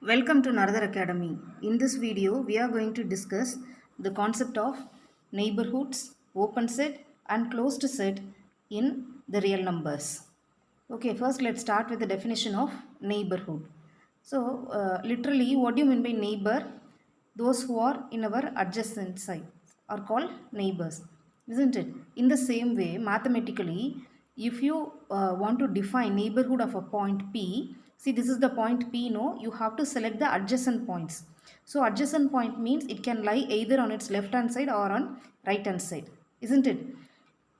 Welcome to Naradar Academy. In this video, we are going to discuss the concept of neighborhoods, open set and closed set in the real numbers. Okay, first let's start with the definition of neighborhood. So, literally, what do you mean by neighbor? Those who are in our adjacent side are called neighbors, isn't it? In the same way, mathematically, if you want to define neighborhood of a point P, see this is the point P, no, you have to select the adjacent points. So adjacent point means it can lie either on its left hand side or on right hand side, isn't it?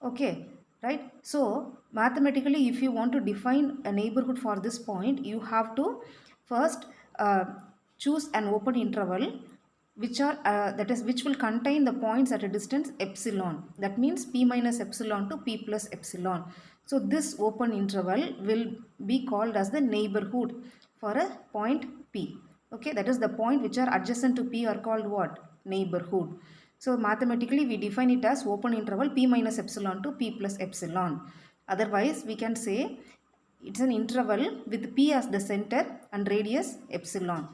Okay, right? So mathematically, if you want to define a neighborhood for this point, you have to first choose an open interval which will contain the points at a distance epsilon. That means p minus epsilon to p plus epsilon. So this open interval will be called as the neighborhood for a point p. Okay, that is the point which are adjacent to p are called what? Neighborhood. So mathematically we define it as open interval p minus epsilon to p plus epsilon. Otherwise we can say it's an interval with p as the center and radius epsilon.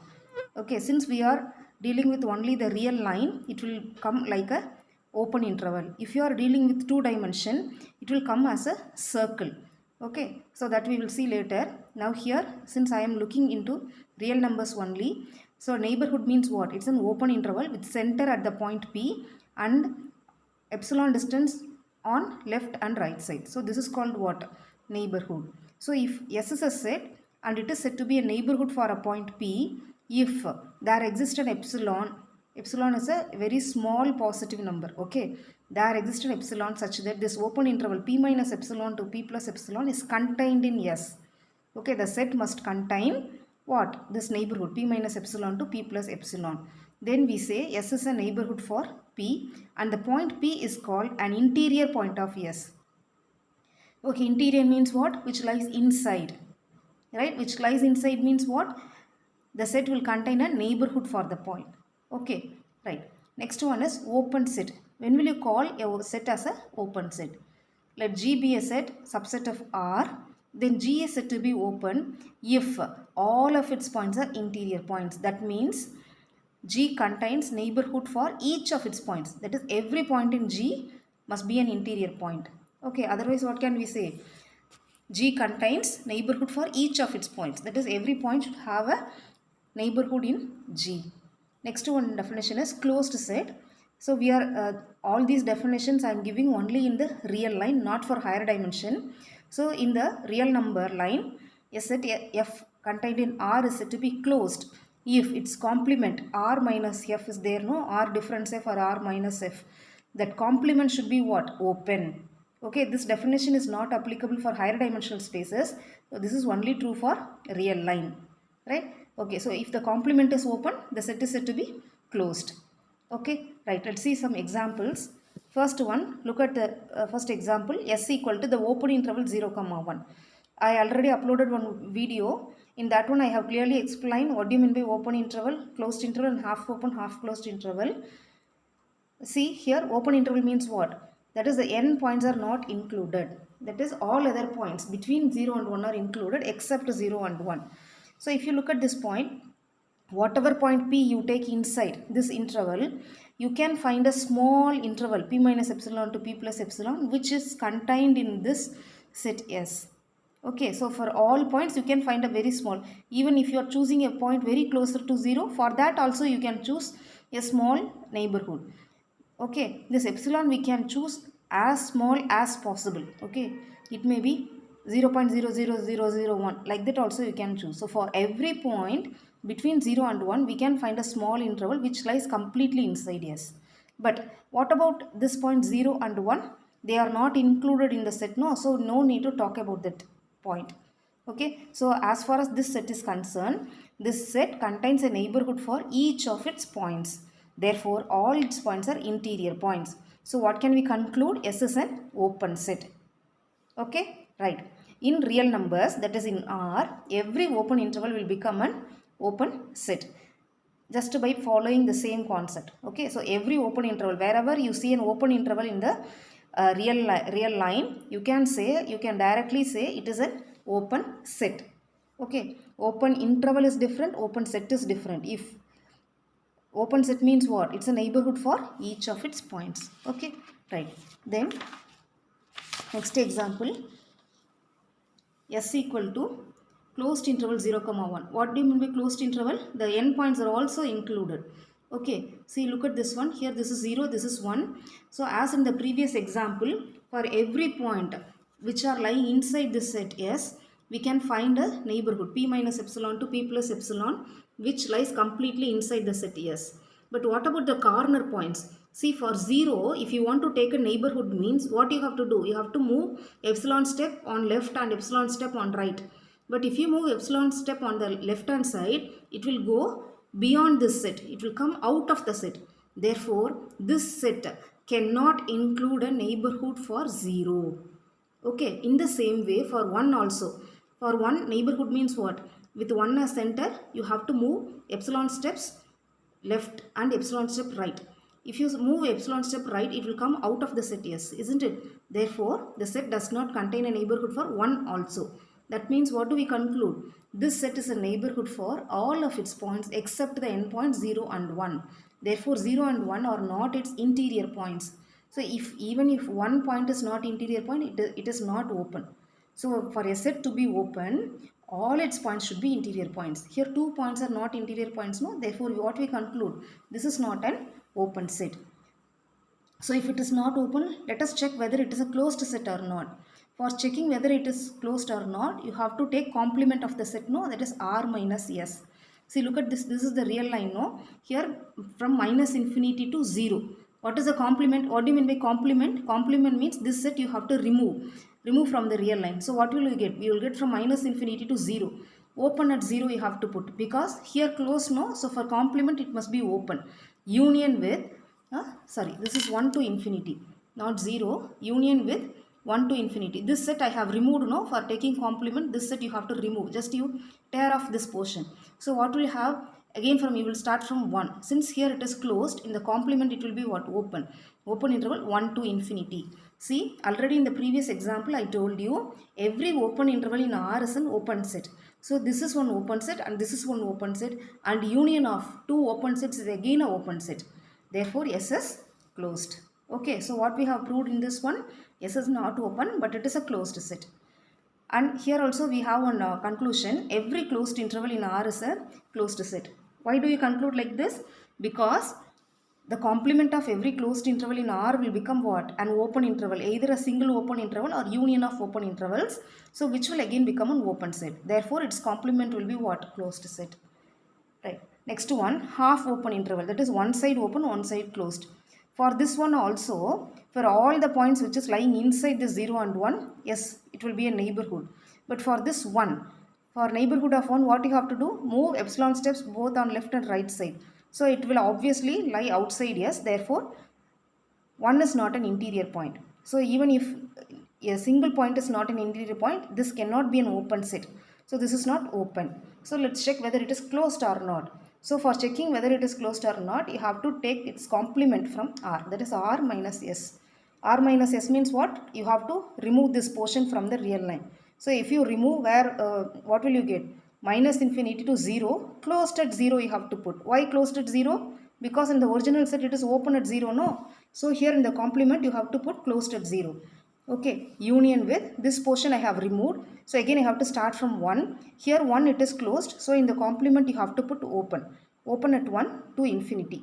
Okay, since we are dealing with only the real line, it will come like a open interval. If you are dealing with two dimension, it will come as a circle. Okay, so that we will see later. Now here, since I am looking into real numbers only, so neighborhood means what? It's an open interval with center at the point P and epsilon distance on left and right side. So this is called what? Neighborhood. So if S is a set and it is said to be a neighborhood for a point P, if there exists an epsilon, epsilon is a very small positive number, okay, there exists an epsilon such that this open interval p minus epsilon to p plus epsilon is contained in S. Okay, the set must contain what? This neighborhood p minus epsilon to p plus epsilon. Then we say S is a neighborhood for P and the point P is called an interior point of S. Okay, interior means what? Which lies inside, right? Which lies inside means what? The set will contain a neighborhood for the point. Okay, right. Next one is open set. When will you call a set as a open set? Let G be a set, subset of R. Then G is said to be open if all of its points are interior points. That means G contains neighborhood for each of its points. That is, every point in G must be an interior point. Okay, otherwise what can we say? G contains neighborhood for each of its points. That is, every point should have a neighborhood in G. Next one definition is closed set. So we are all these definitions I am giving only in the real line, not for higher dimension. So in the real number line, a set F contained in R is said to be closed if its complement R minus F is there, no, R difference F or R minus F. That complement should be what? Open. Okay, this definition is not applicable for higher dimensional spaces. So this is only true for real line, right? Okay, so if the complement is open, the set is said to be closed. Okay, right, let's see some examples. First one, look at the first example, S equal to the open interval 0, 1. I already uploaded one video. In that one, I have clearly explained what do you mean by open interval, closed interval and half open, half closed interval. See here, open interval means what? That is, the n points are not included. That is, all other points between 0 and 1 are included except 0 and 1. So if you look at this point, whatever point P you take inside this interval, you can find a small interval P minus epsilon to P plus epsilon which is contained in this set S. Okay, so for all points you can find a very small. Even if you are choosing a point very closer to 0, for that also you can choose a small neighborhood. Okay, this epsilon we can choose as small as possible. Okay, it may be 0.00001, like that also you can choose. So for every point between 0 and 1 we can find a small interval which lies completely inside S. But what about this point 0 and 1? They are not included in the set, no, so no need to talk about that point. Okay, so as far as this set is concerned, this set contains a neighborhood for each of its points. Therefore all its points are interior points. So what can we conclude? S is an open set. Okay, right. In real numbers, that is in R, every open interval will become an open set just by following the same concept. Okay, so every open interval, wherever you see an open interval in the real line, you can directly say it is an open set. Okay, open interval is different, open set is different. If open set means what? It's a neighborhood for each of its points. Okay, right. Then next example, S equal to closed interval 0 comma 1. What do you mean by closed interval? The endpoints are also included. Okay, see, look at this one. Here this is 0, this is 1. So as in the previous example, for every point which are lying inside this set S, we can find a neighborhood P minus epsilon to P plus epsilon which lies completely inside the set S. But what about the corner points? See, for 0, if you want to take a neighborhood means what you have to do? You have to move epsilon step on left and epsilon step on right. But if you move epsilon step on the left hand side, it will go beyond this set. It will come out of the set. Therefore, this set cannot include a neighborhood for 0. Okay, in the same way for 1 also. For 1, neighborhood means what? With 1 as center, you have to move epsilon steps left and epsilon step right. If you move epsilon step right, it will come out of the set S, isn't it? Therefore, the set does not contain a neighborhood for 1 also. That means what do we conclude? This set is a neighborhood for all of its points except the endpoints 0 and 1. Therefore, 0 and 1 are not its interior points. So, even if one point is not interior point, it is not open. So, for a set to be open, all its points should be interior points. Here 2 points are not interior points, no? Therefore, what we conclude? This is not an open set. So, if it is not open, let us check whether it is a closed set or not. For checking whether it is closed or not, you have to take complement of the set, no? That is R minus S. See, look at this. This is the real line, no? Here from minus infinity to 0. What is the complement? What do you mean by complement? Complement means this set you have to remove from the real line. So what will you get? We will get from minus infinity to 0. Open at 0 you have to put, because here close, no? So for complement it must be open. Union with, this is 1 to infinity, not 0. Union with 1 to infinity. This set I have removed, no? For taking complement, this set you have to remove. Just you tear off this portion. So what will you have? Again from you will start from 1. Since here it is closed, in the complement it will be what? Open. Open interval 1 to infinity. See, already in the previous example I told you every open interval in R is an open set. So this is one open set and this is one open set, and union of two open sets is again a open set. Therefore S is closed. Okay, so what we have proved in this one, S is not open but it is a closed set. And here also we have one conclusion, every closed interval in R is a closed set. Why do you conclude like this? Because the complement of every closed interval in R will become what? An open interval, either a single open interval or union of open intervals. So which will again become an open set. Therefore its complement will be what? Closed set. Right. Next one, half open interval, that is one side open, one side closed. For this one also, for all the points which is lying inside the 0 and 1, yes, it will be a neighborhood. But for this one, for neighborhood of 1, what you have to do? Move epsilon steps both on left and right side. So it will obviously lie outside, yes. Therefore, 1 is not an interior point. So even if a single point is not an interior point, this cannot be an open set. So this is not open. So let's check whether it is closed or not. So for checking whether it is closed or not, you have to take its complement from R. That is R minus S. R minus S means what? You have to remove this portion from the real line. So if you remove what will you get? Minus infinity to 0. Closed at 0 you have to put. Why closed at 0? Because in the original set it is open at 0, no? So here in the complement you have to put closed at 0. Okay, union with this portion I have removed. So again I have to start from 1. Here 1 it is closed. So in the complement you have to put open. Open at 1 to infinity.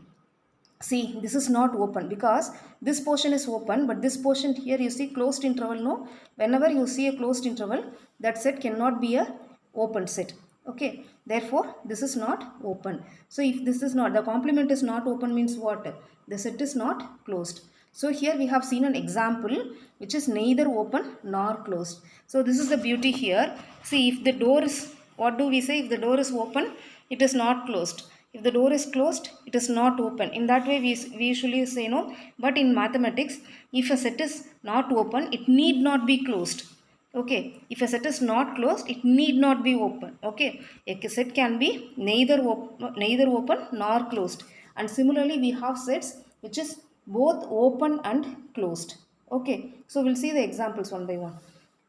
See, this is not open because this portion is open, but this portion here you see closed interval, no? Whenever you see a closed interval, that set cannot be a open set. Okay, therefore this is not open. So if this is not, the complement is not open means what? The set is not closed. So here we have seen an example which is neither open nor closed. So this is the beauty here. See, if the door is, what do we say? If the door is open, it is not closed. If the door is closed, it is not open. In that way we usually say no. But in mathematics, if a set is not open, it need not be closed. Okay, if a set is not closed, it need not be open. Okay, a set can be neither open nor closed. And similarly, we have sets which is both open and closed. Okay, so we'll see the examples one by one.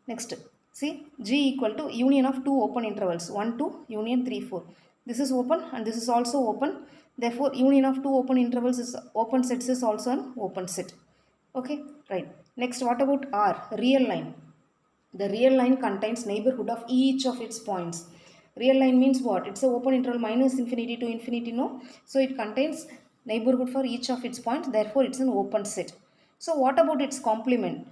Next, See, G equal to union of two open intervals, 1, 2, union 3, 4. This is open and this is also open. Therefore, union of two open intervals is open sets is also an open set. Okay, right. Next, what about R? Real line. The real line contains neighborhood of each of its points. Real line means what? It's an open interval minus infinity to infinity, no? So it contains neighborhood for each of its points. Therefore, it's an open set. So what about its complement?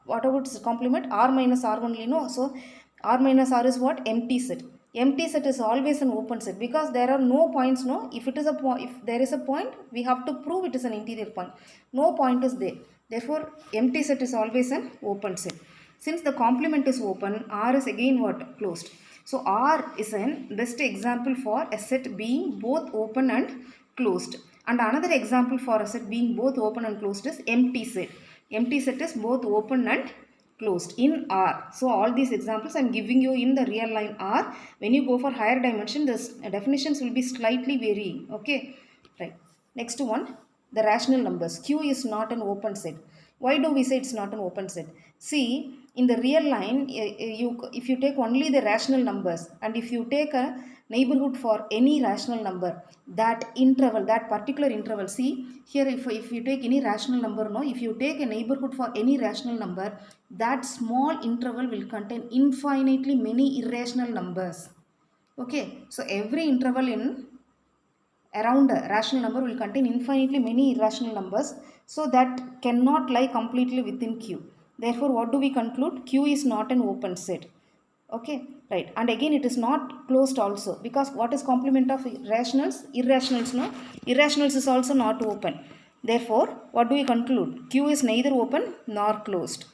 What about its complement? R minus R only, no? So R minus R is what? Empty set. Empty set is always an open set because there are no points, no? If it is a point, if there is a point, we have to prove it is an interior point. No point is there. Therefore, empty set is always an open set. Since the complement is open, R is again what? Closed. So R is an best example for a set being both open and closed. And another example for a set being both open and closed is empty set. Empty set is both open and closed in R. So all these examples I am giving you in the real line R. When you go for higher dimension, the definitions will be slightly varying. Okay, right. Next one, the rational numbers. Q is not an open set. Why do we say it's not an open set? See, in the real line, if you take only the rational numbers and if you take a neighborhood for any rational number, that interval, that particular interval, see here if you take any rational number, no, if you take a neighborhood for any rational number, that small interval will contain infinitely many irrational numbers. Okay, so every interval in around a rational number will contain infinitely many irrational numbers, so that cannot lie completely within Q. Therefore, what do we conclude? Q is not an open set. Okay, right. And again, it is not closed also, because what is complement of rationals? Irrationals, no? Irrationals is also not open. Therefore, what do we conclude? Q is neither open nor closed.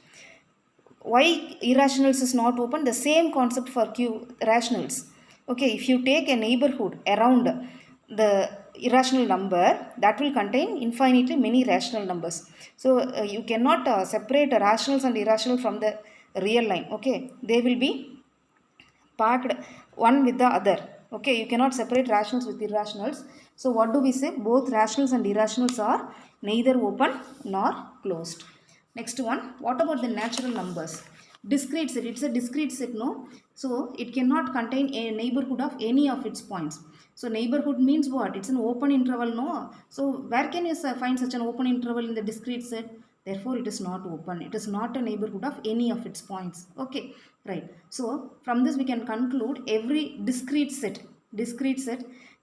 Why irrationals is not open? The same concept for Q rationals. Okay, if you take a neighborhood around the irrational number, that will contain infinitely many rational numbers. So you cannot separate rationals and irrational from the real line. Okay, they will be packed one with the other. Okay, you cannot separate rationals with irrationals. So what do we say? Both rationals and irrationals are neither open nor closed. Next one, what about the natural numbers? Discrete set, it's a discrete set, no? So it cannot contain a neighborhood of any of its points. So neighborhood means what? It's an open interval, no? So where can you find such an open interval in the discrete set? Therefore, it is not open. It is not a neighborhood of any of its points. Okay, right. So from this we can conclude every discrete set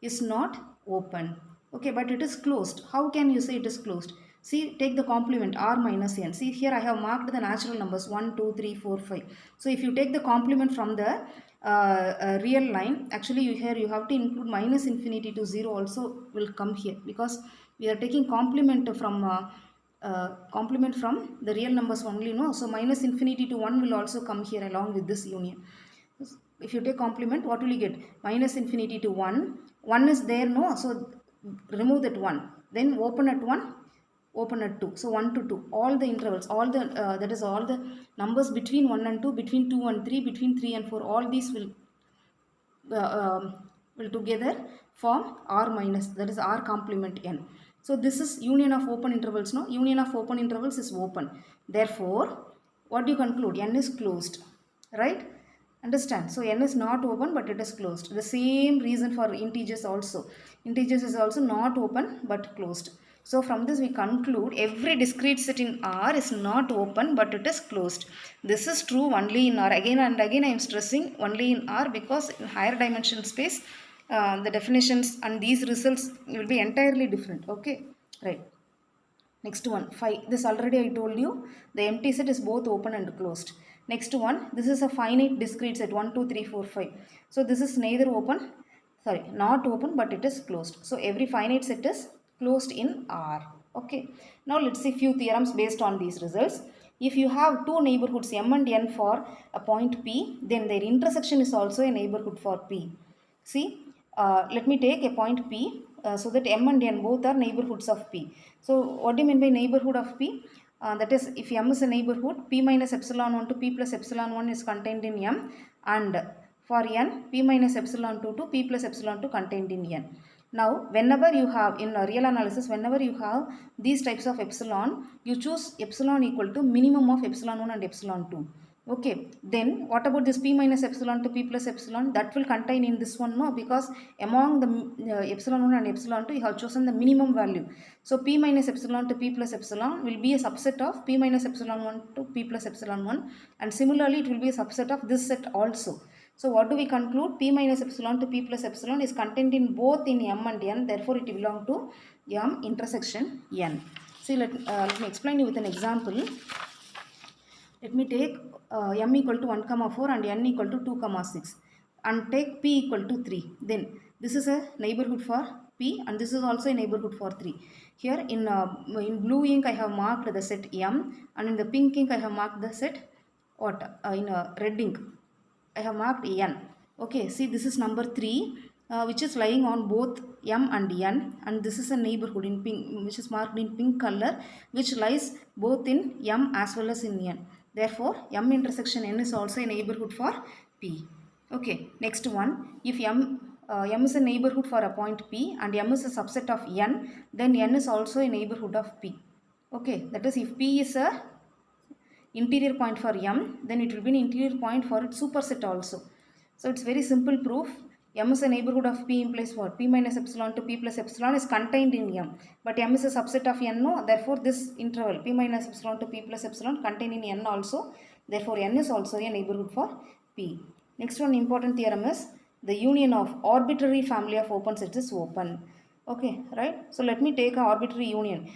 is not open. Okay, but it is closed. How can you say it is closed? See, take the complement R minus n. See, here I have marked the natural numbers 1, 2, 3, 4, 5. So if you take the complement from the real line, actually here you have to include minus infinity to 0 also will come here, because we are taking complement from the real numbers only, no? So minus infinity to 1 will also come here along with this union. If you take complement, what will you get? Minus infinity to 1. 1 is there, no? So remove that 1. Then open at 1, open at 2. So 1 to 2. All the intervals, all the that is all the numbers between 1 and 2, between 2 and 3, between 3 and 4, all these will together form R minus, that is R complement n. So this is union of open intervals, no? Union of open intervals is open. Therefore, what do you conclude? N is closed, right? Understand? So n is not open but it is closed. The same reason for integers also. Integers is also not open but closed. So from this we conclude every discrete set in R is not open but it is closed. This is true only in R. Again and again I am stressing only in R, because in higher dimension space the definitions and these results will be entirely different. Okay, right. Next one, 5. This already I told you. The empty set is both open and closed. Next one, this is a finite discrete set 1, 2, 3, 4, 5. So this is neither open, not open but it is closed. So every finite set is closed in R. Okay. Now let's see few theorems based on these results. If you have two neighborhoods M and N for a point P, then their intersection is also a neighborhood for P. See, let me take a point P so that M and N both are neighborhoods of P. So what do you mean by neighborhood of P? That is, if M is a neighborhood, P minus epsilon 1 to P plus epsilon 1 is contained in M, and for N, P minus epsilon 2 to P plus epsilon 2 contained in N. Now, whenever you have, in a real analysis, whenever you have these types of epsilon, you choose epsilon equal to minimum of epsilon 1 and epsilon 2. Okay, then what about this p minus epsilon to p plus epsilon? That will contain in this one, no, because among the epsilon 1 and epsilon 2, you have chosen the minimum value. So p minus epsilon to p plus epsilon will be a subset of p minus epsilon 1 to p plus epsilon 1, and similarly it will be a subset of this set also. So what do we conclude? P minus epsilon to p plus epsilon is contained in both in m and n, therefore it belongs to m intersection n. See, let me explain you with an example. Let me take m equal to 1 comma 4 and n equal to 2 comma 6 and take p equal to 3. Then this is a neighborhood for p and this is also a neighborhood for 3. Here in blue ink I have marked the set m, and in the pink ink I have marked the set what in red ink I have marked n. Okay, see, this is number 3 which is lying on both m and n, and this is a neighborhood in pink which is marked in pink color, which lies both in m as well as in n. Therefore m intersection n is also a neighborhood for p. Okay, next one, if m is a neighborhood for a point p and m is a subset of n, then n is also a neighborhood of p. Okay, that is, if p is a interior point for m, then it will be an interior point for its superset also. So it's very simple proof. M is a neighborhood of p implies what? P minus epsilon to p plus epsilon is contained in m, but m is a subset of n, no, therefore this interval p minus epsilon to p plus epsilon contained in n also, therefore n is also a neighborhood for p. Next one important theorem is the union of arbitrary family of open sets is open. Okay, right? So let me take an arbitrary union,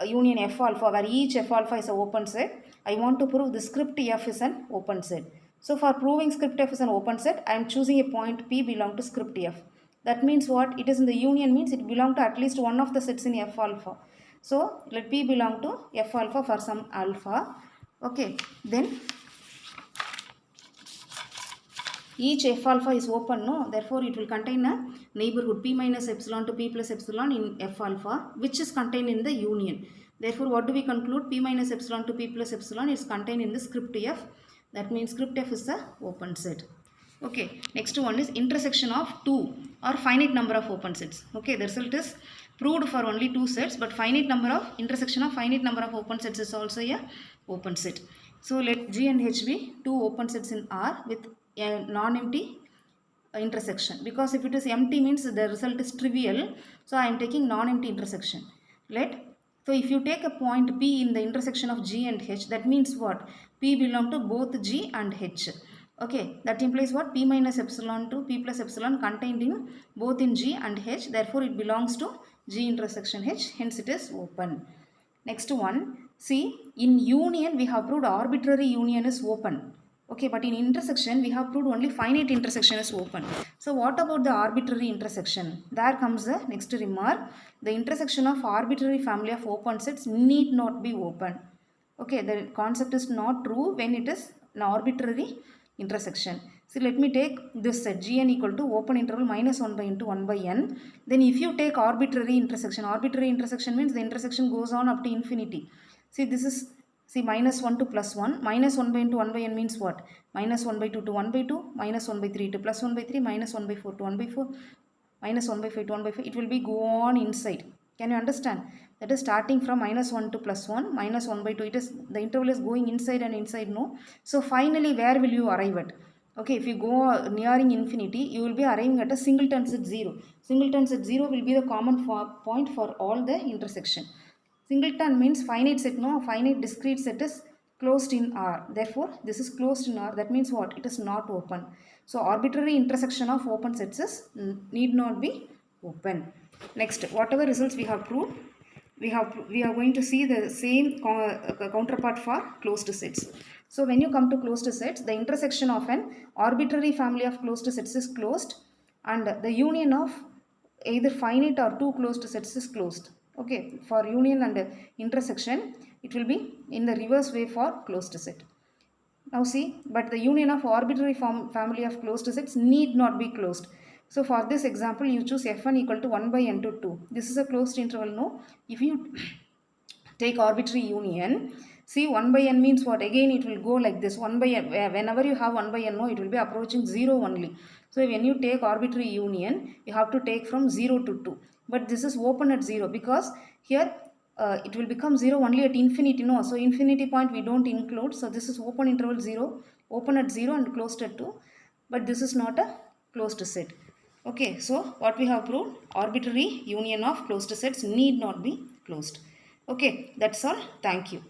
union f alpha, where each f alpha is an open set. I want to prove the script f is an open set. So for proving script f is an open set, I am choosing a point p belong to script f. That means what? It is in the union means it belong to at least one of the sets in f alpha. So let p belong to f alpha for some alpha. Okay, then each f alpha is open, no, therefore it will contain a neighborhood p minus epsilon to p plus epsilon in f alpha, which is contained in the union. Therefore what do we conclude? P minus epsilon to p plus epsilon is contained in the script f. That means script f is the open set. Okay, next one is intersection of 2 or finite number of open sets. Okay, the result is proved for only 2 sets, but finite number of intersection of finite number of open sets is also a open set. So let G and H be 2 open sets in R with a non-empty intersection, because if it is empty means the result is trivial, so I am taking non-empty intersection. So if you take a point P in the intersection of G and H, that means what? P belong to both G and H. Okay, that implies what? P minus epsilon to P plus epsilon contained in both in G and H, therefore it belongs to G intersection H, hence it is open. Next one, see, in union we have proved arbitrary union is open. Okay, but in intersection we have proved only finite intersection is open. So what about the arbitrary intersection? There comes the next remark. The intersection of arbitrary family of open sets need not be open. Okay, the concept is not true when it is an arbitrary intersection. So let me take this set Gn equal to open interval minus 1 by into 1 by n. Then if you take arbitrary intersection means the intersection goes on up to infinity. See, this is, see, minus 1 to plus 1, minus 1 by into 1 by n means what? Minus 1 by 2 to 1 by 2, minus 1 by 3 to plus 1 by 3, minus 1 by 4 to 1 by 4, minus 1 by 5 to 1 by 5. It will be go on inside. Can you understand? That is starting from minus 1 to plus 1, minus 1 by 2. It is, the interval is going inside and inside, no? So finally where will you arrive at? Okay, if you go nearing infinity, you will be arriving at a singleton set 0. Singleton set 0 will be the common point for all the intersection. Singleton means finite set, no? Finite discrete set is closed in R. Therefore, this is closed in R. That means what? It is not open. So, arbitrary intersection of open sets is need not be open. Next, whatever results we have proved, we are going to see the same counterpart for closed sets. So, when you come to closed sets, the intersection of an arbitrary family of closed sets is closed, and the union of either finite or two closed sets is closed. Okay, for union and intersection, it will be in the reverse way for closed set. Now see, but the union of arbitrary family of closed sets need not be closed. So for this example, you choose f1 equal to 1 by n to 2. This is a closed interval, no? If you take arbitrary union, see, 1 by n means what? Again it will go like this. 1 by n, whenever you have 1 by n, no, it will be approaching 0 only. So when you take arbitrary union, you have to take from 0 to 2. But this is open at 0 because here it will become 0 only at infinity, no? So infinity point we don't include. So this is open interval 0. open at 0 and closed at 2, but this is not a closed set. Okay, so what we have proved, arbitrary union of closed sets need not be closed. Okay, that's all. Thank you.